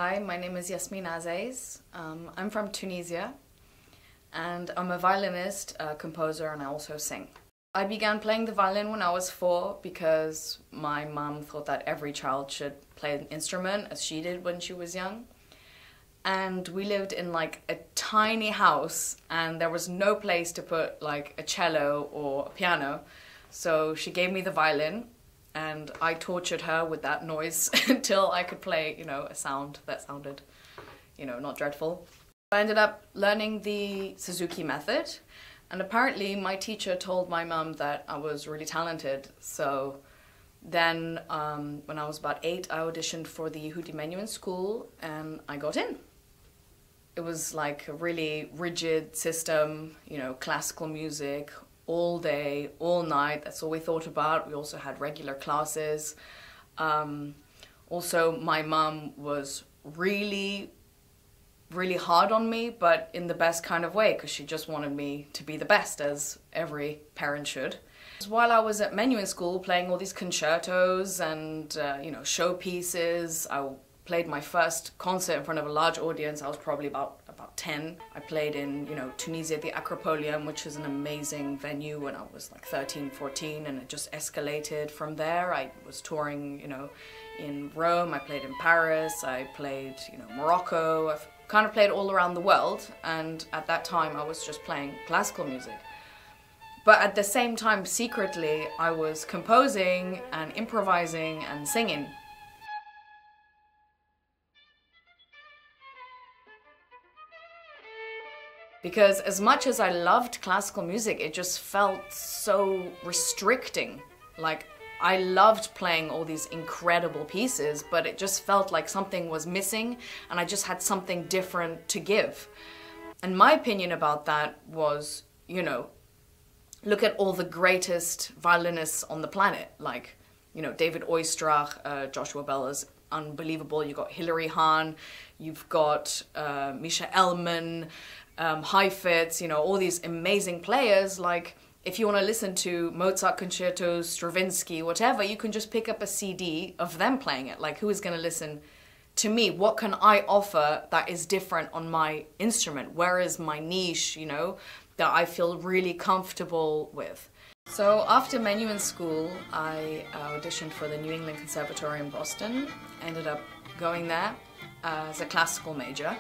Hi, my name is Yasmine Azaiez. I'm from Tunisia and I'm a violinist, a composer, and I also sing. I began playing the violin when I was 4 because my mom thought that every child should play an instrument as she did when she was young. And we lived in like a tiny house and there was no place to put like a cello or a piano. So she gave me the violin and I tortured her with that noise until I could play, a sound that sounded, not dreadful. I ended up learning the Suzuki method, and apparently my teacher told my mum that I was really talented. So then when I was about 8, I auditioned for the Yehudi Menuhin school and I got in. It was like a really rigid system, classical music, all day, all night. That's all we thought about. We also had regular classes. Also, my mum was really hard on me, but in the best kind of way, because she just wanted me to be the best, as every parent should. While I was at Menuhin school playing all these concertos and, showpieces, I played my first concert in front of a large audience. I was probably about 10. I played in, Tunisia at the Acropolium, which is an amazing venue, when I was like 13, 14, and it just escalated from there. I was touring, in Rome, I played in Paris, I played, Morocco. I've kind of played all around the world, and at that time I was just playing classical music. But at the same time, secretly, I was composing and improvising and singing. Because as much as I loved classical music, it just felt so restricting. Like, I loved playing all these incredible pieces, but it just felt like something was missing and I just had something different to give. And my opinion about that was, look at all the greatest violinists on the planet. Like, David Oistrakh, Joshua Bell is unbelievable. You've got Hilary Hahn, you've got Misha Elman, Heifetz, all these amazing players. Like, if you want to listen to Mozart concertos, Stravinsky, whatever, you can just pick up a CD of them playing it. Like, who is going to listen to me? What can I offer that is different on my instrument? Where is my niche, that I feel really comfortable with? So after Menuhin school, I auditioned for the New England Conservatory in Boston. Ended up going there as a classical major.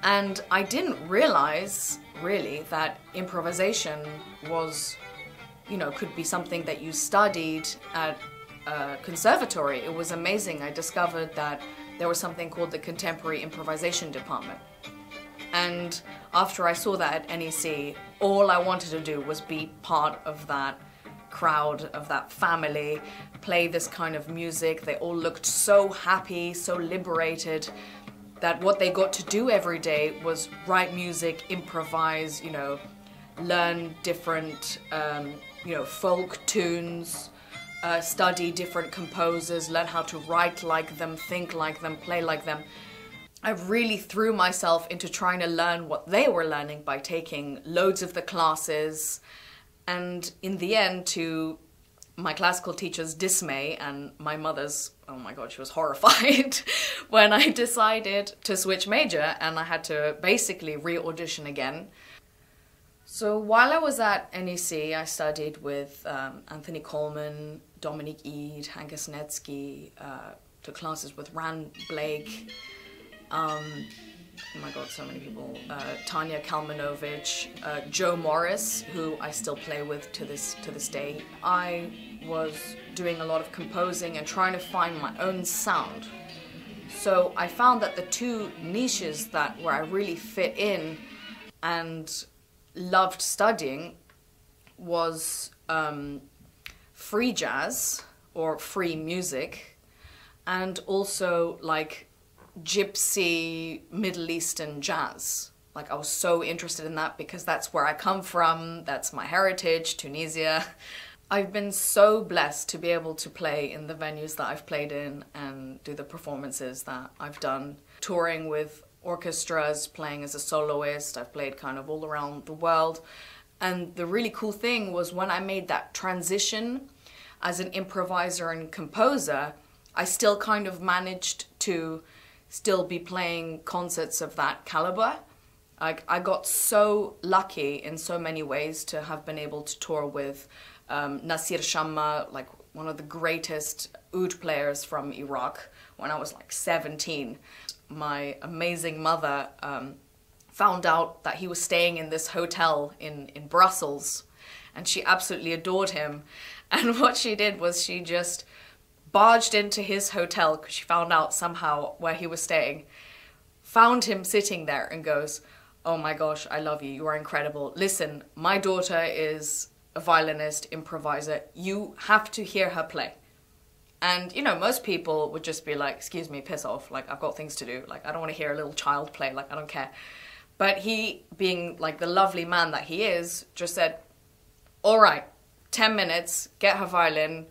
And I didn't realize, really, that improvisation was, could be something that you studied at a conservatory. It was amazing. I discovered that there was something called the Contemporary Improvisation Department. And after I saw that at NEC, all I wanted to do was be part of that crowd, of that family, play this kind of music. They all looked so happy, so liberated, that what they got to do every day was write music, improvise, learn different, folk tunes, study different composers, learn how to write like them, think like them, play like them. I really threw myself into trying to learn what they were learning by taking loads of the classes, and in the end, to my classical teacher's dismay and my mother's, oh my God, she was horrified when I decided to switch major and I had to basically re-audition again. So while I was at NEC, I studied with Anthony Coleman, Dominique Eade, Hanka Snetsky, took classes with Ran Blake, oh my God, so many people, Tanya Kalmanovich, Joe Morris, who I still play with to this day. I was doing a lot of composing and trying to find my own sound. So I found that the two niches where I really fit in and loved studying was free jazz or free music, and also like gypsy Middle Eastern jazz. Like, I was so interested in that because that's where I come from, that's my heritage, Tunisia. I've been so blessed to be able to play in the venues that I've played in and do the performances that I've done. Touring with orchestras, playing as a soloist, I've played kind of all around the world. And the really cool thing was when I made that transition as an improviser and composer, I still kind of managed to still be playing concerts of that caliber. I got so lucky in so many ways to have been able to tour with Nasir Shamma, like one of the greatest oud players from Iraq, when I was like 17. My amazing mother found out that he was staying in this hotel in Brussels, and she absolutely adored him. And what she did was she just barged into his hotel because she found out somehow where he was staying, found him sitting there and goes, "Oh my gosh, I love you, you are incredible. Listen, my daughter is a violinist, improviser, you have to hear her play." And, you know, most people would just be like, "Excuse me, piss off, like, I've got things to do, like, I don't want to hear a little child play, like, I don't care." But he, being like the lovely man that he is, just said, "All right, 10 minutes, get her violin,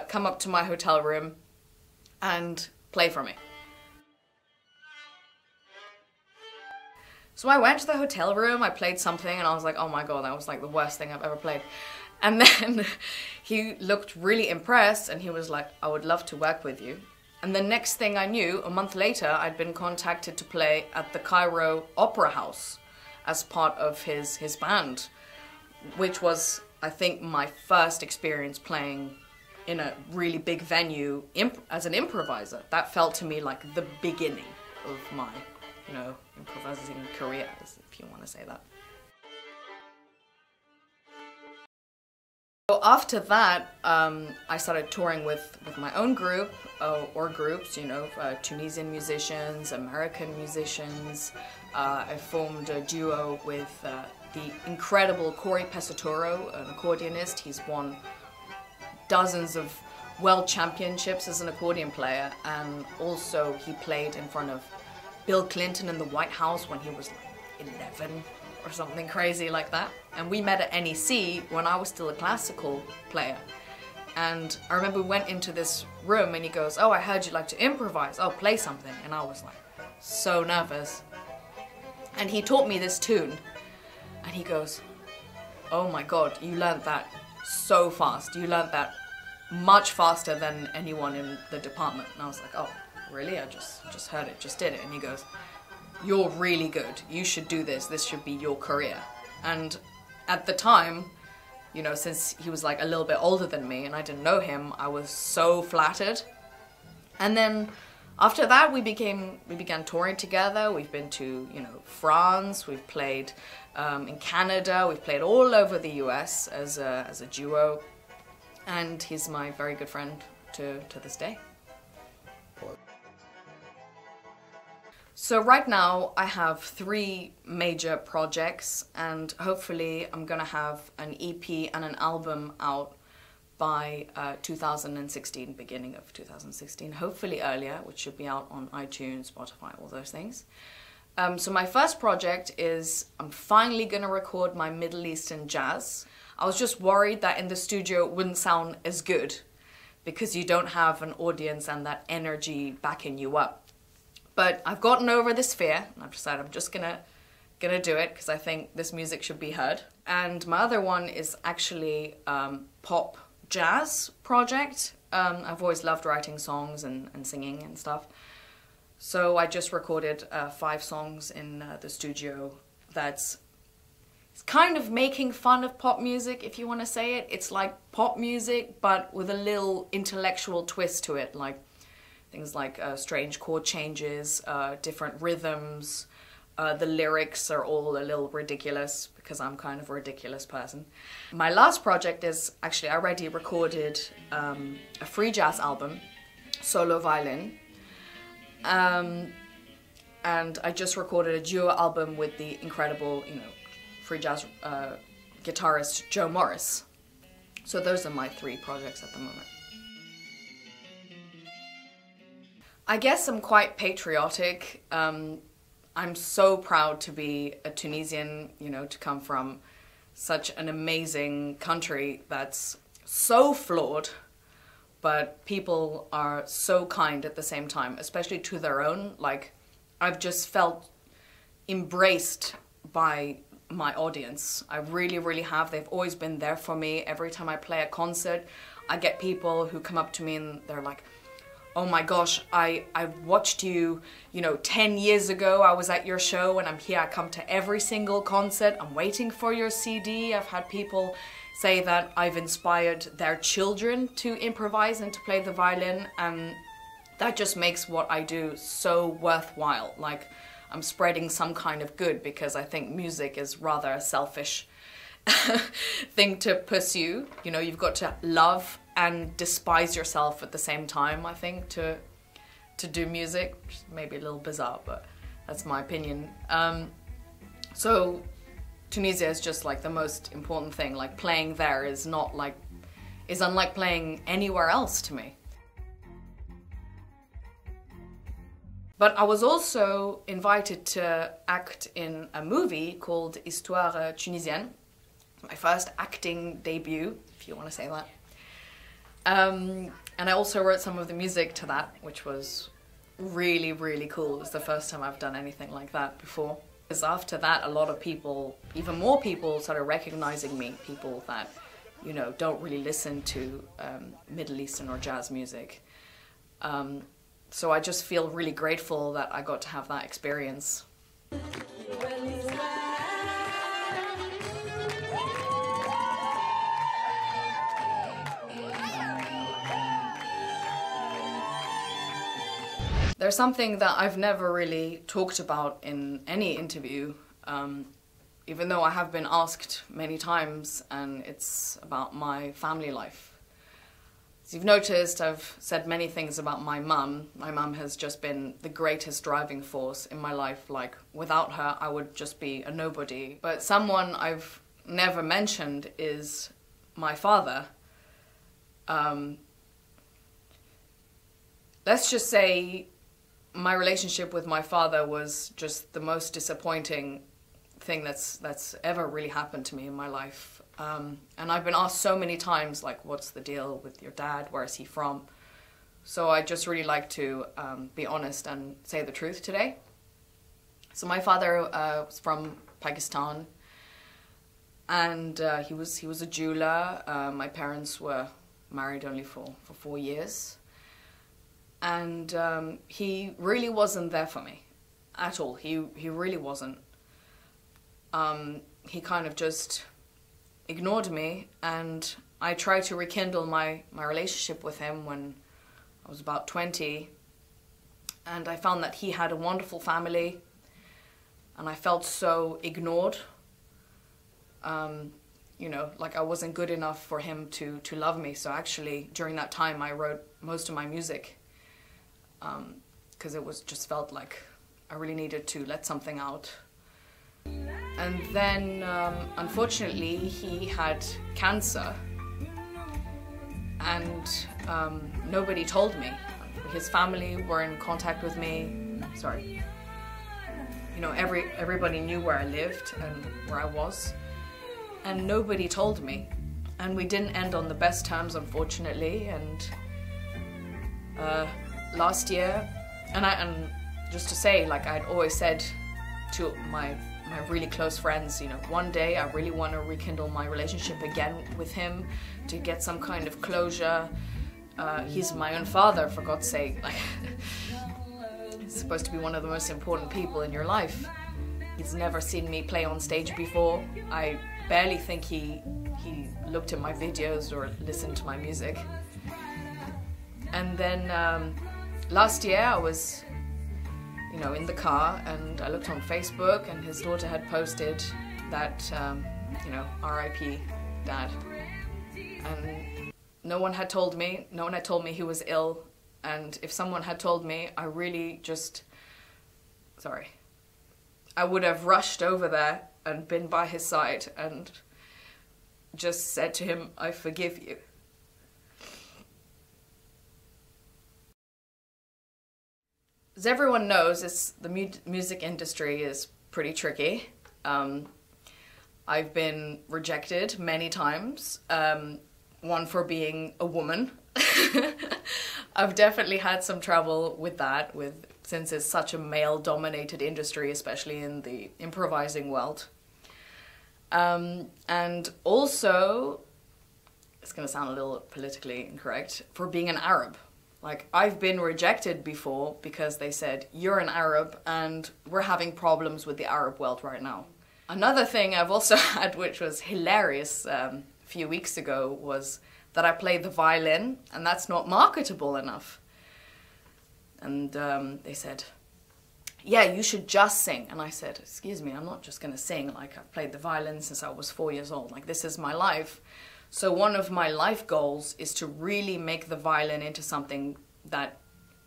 come up to my hotel room and play for me." So I went to the hotel room, I played something, and I was like, oh my god, that was like the worst thing I've ever played. And then he looked really impressed and he was like, "I would love to work with you." And the next thing I knew, a month later, I'd been contacted to play at the Cairo Opera House as part of his band, which was, I think, my first experience playing in a really big venue as an improviser. That felt to me like the beginning of my, you know, improvising career, if you want to say that. So after that, I started touring with my own group, or groups, you know, Tunisian musicians, American musicians. I formed a duo with the incredible Corey Pesatoro, an accordionist. He's won dozens of world championships as an accordion player, and also he played in front of Bill Clinton in the White House when he was like 11 or something crazy like that. And we met at NEC when I was still a classical player. And I remember we went into this room and he goes, "Oh, I heard you like to improvise. Oh, play something." And I was like so nervous. And he taught me this tune and he goes, "Oh my god, you learned that so fast. You learned that much faster than anyone in the department." And I was like, "Oh, really? I just heard it, just did it." And he goes, "You're really good. You should do this. This should be your career." And at the time, you know, since he was like a little bit older than me and I didn't know him, I was so flattered. And then after that, we began touring together. We've been to, you know, France. We've played in Canada. We've played all over the US as a duo. And he's my very good friend to this day. So right now I have 3 major projects, and hopefully I'm gonna have an EP and an album out by 2016, beginning of 2016, hopefully earlier, which should be out on iTunes, Spotify, all those things. So my first project is I'm finally gonna record my Middle Eastern jazz. I was just worried that in the studio it wouldn't sound as good because you don't have an audience and that energy backing you up. But I've gotten over this fear, and I've decided I'm just gonna do it because I think this music should be heard. And my other one is actually pop jazz project. I've always loved writing songs and singing and stuff. So I just recorded 5 songs in the studio that's kind of making fun of pop music, if you want to say it. It's like pop music, but with a little intellectual twist to it, like things like strange chord changes, different rhythms. The lyrics are all a little ridiculous because I'm kind of a ridiculous person. My last project is actually I already recorded a free jazz album, solo violin. And I just recorded a duo album with the incredible, you know, free jazz guitarist Joe Morris. So those are my 3 projects at the moment. I guess I'm quite patriotic. I'm so proud to be a Tunisian, you know, to come from such an amazing country that's so flawed, but people are so kind at the same time, especially to their own. Like, I've just felt embraced by my audience. I really, really have. They've always been there for me. Every time I play a concert, I get people who come up to me and they're like, oh my gosh, I watched you, you know, 10 years ago. I was at your show and I'm here. I come to every single concert. I'm waiting for your CD. I've had people say that I've inspired their children to improvise and to play the violin, and that just makes what I do so worthwhile. Like, I'm spreading some kind of good, because I think music is rather a selfish thing to pursue. You know, you've got to love and despise yourself at the same time, I think, to do music, which is maybe a little bizarre, but that's my opinion. So Tunisia is just like the most important thing. Like, playing there is unlike playing anywhere else to me. But I was also invited to act in a movie called Histoire Tunisienne, my first acting debut, if you want to say that. And I also wrote some of the music to that, which was really, really cool. It was the first time I've done anything like that before. Because after that, a lot of people, even more people, started recognizing me, people that, you know, don't really listen to Middle Eastern or jazz music. So I just feel really grateful that I got to have that experience. There's something that I've never really talked about in any interview, even though I have been asked many times, and it's about my family life. As you've noticed, I've said many things about my mum. My mum has just been the greatest driving force in my life. Like, without her, I would just be a nobody. But someone I've never mentioned is my father. Let's just say my relationship with my father was just the most disappointing thing that's ever really happened to me in my life. And I've been asked so many times, like, what's the deal with your dad? Where is he from? So I just really like to be honest and say the truth today. So my father was from Pakistan, and he was a jeweler. My parents were married only for 4 years. And he really wasn't there for me at all. He really wasn't. He kind of just ignored me, and I tried to rekindle my relationship with him when I was about 20, and I found that he had a wonderful family, and I felt so ignored. You know, like I wasn't good enough for him to love me. So actually, during that time, I wrote most of my music, because it just felt like I really needed to let something out. And then, unfortunately, he had cancer, and nobody told me. His family were in contact with me. Sorry. You know, everybody knew where I lived and where I was, and nobody told me. And we didn't end on the best terms, unfortunately. And last year, and just to say, like I'd always said to my really close friends, you know, one day I really want to rekindle my relationship again with him, to get some kind of closure. He's my own father, for God's sake. Like, he's supposed to be one of the most important people in your life. He's never seen me play on stage before. I barely think he looked at my videos or listened to my music. And then last year I was, you know, in the car, and I looked on Facebook, and his daughter had posted that, you know, R.I.P. Dad. And no one had told me he was ill, and if someone had told me, I really just, I would have rushed over there and been by his side and just said to him, I forgive you. As everyone knows, the music industry is pretty tricky. I've been rejected many times, one for being a woman. I've definitely had some trouble with that, since it's such a male-dominated industry, especially in the improvising world. And also, it's going to sound a little politically incorrect, for being an Arab. Like, I've been rejected before because they said, you're an Arab and we're having problems with the Arab world right now. Another thing I've also had, which was hilarious a few weeks ago, was that I play the violin and that's not marketable enough. And they said, yeah, you should just sing. And I said, excuse me, I'm not just gonna sing. Like, I've played the violin since I was 4 years old. Like, this is my life. So one of my life goals is to really make the violin into something that,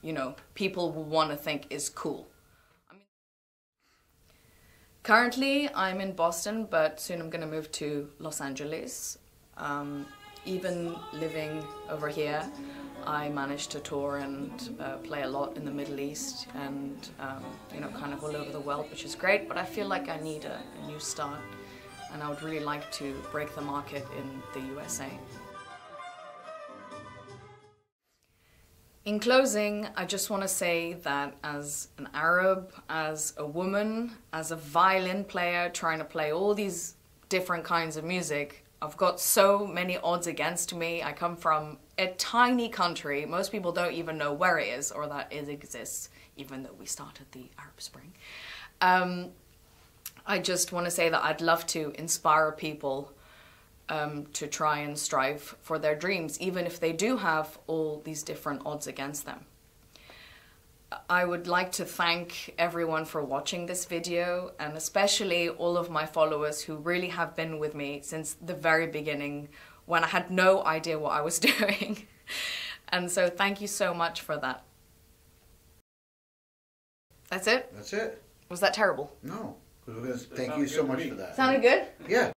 you know, people will want to think is cool. Currently, I'm in Boston, but soon I'm going to move to Los Angeles. Even living over here, I managed to tour and play a lot in the Middle East and, you know, kind of all over the world, which is great, but I feel like I need a new start. And I would really like to break the market in the USA. In closing, I just want to say that as an Arab, as a woman, as a violin player trying to play all these different kinds of music, I've got so many odds against me. I come from a tiny country. Most people don't even know where it is or that it exists, even though we started the Arab Spring. I just want to say that I'd love to inspire people to try and strive for their dreams, even if they do have all these different odds against them. I would like to thank everyone for watching this video, and especially all of my followers who really have been with me since the very beginning when I had no idea what I was doing. And so thank you so much for that. That's it? That's it. Was that terrible? No. Thank you so much for that. Sounded good? Yeah.